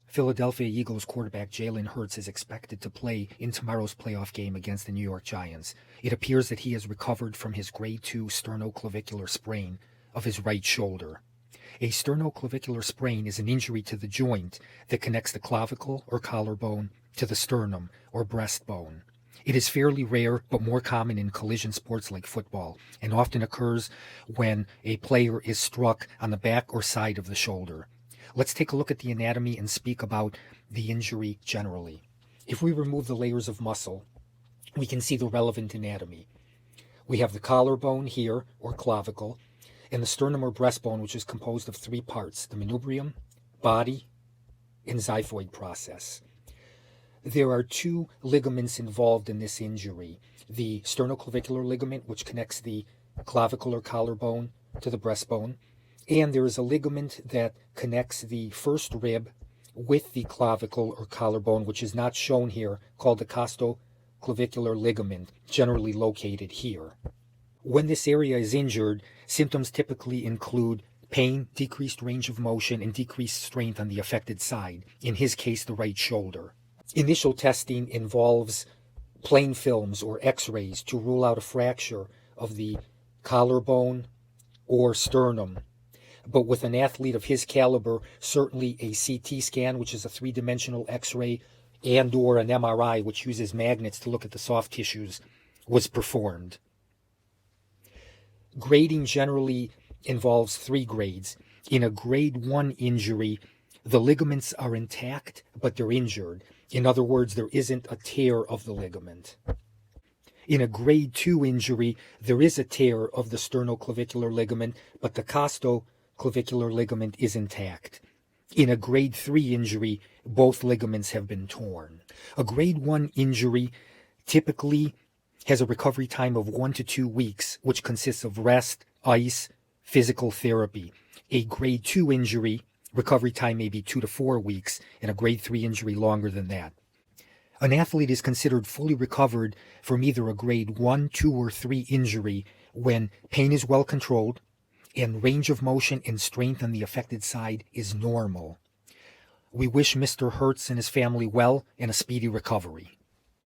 Philadelphia Eagles quarterback Jalen Hurts is expected to play in tomorrow's playoff game against the New York Giants. It appears that he has recovered from his grade 2 sternoclavicular sprain of his right shoulder. A sternoclavicular sprain is an injury to the joint that connects the clavicle or collarbone to the sternum or breastbone. It is fairly rare but more common in collision sports like football, and often occurs when a player is struck on the back or side of the shoulder. Let's take a look at the anatomy and speak about the injury generally. If we remove the layers of muscle, we can see the relevant anatomy. We have the collarbone here, or clavicle, and the sternum or breastbone, which is composed of three parts: the manubrium, body, and xiphoid process. There are two ligaments involved in this injury: the sternoclavicular ligament, which connects the clavicle or collarbone to the breastbone, and there is a ligament that connects the first rib with the clavicle or collarbone, which is not shown here, called the costoclavicular ligament, generally located here. When this area is injured, symptoms typically include pain, decreased range of motion, and decreased strength on the affected side, in his case the right shoulder. Initial testing involves plain films or x-rays to rule out a fracture of the collarbone or sternum. But with an athlete of his caliber, certainly a CT scan, which is a three-dimensional x-ray, and or an MRI, which uses magnets to look at the soft tissues, was performed. Grading generally involves three grades. In a grade 1 injury, the ligaments are intact, but they're injured. In other words, there isn't a tear of the ligament. In a grade 2 injury, there is a tear of the sternoclavicular ligament, but the costoclavicular ligament is intact. In a grade 3 injury, both ligaments have been torn. A grade 1 injury typically has a recovery time of 1 to 2 weeks, which consists of rest, ice, physical therapy. A grade 2 injury recovery time may be 2 to 4 weeks, and a grade 3 injury longer than that. An athlete is considered fully recovered from either a grade 1, 2, or 3 injury when pain is well controlled and range of motion and strength on the affected side is normal. We wish Mr. Hurts and his family well and a speedy recovery.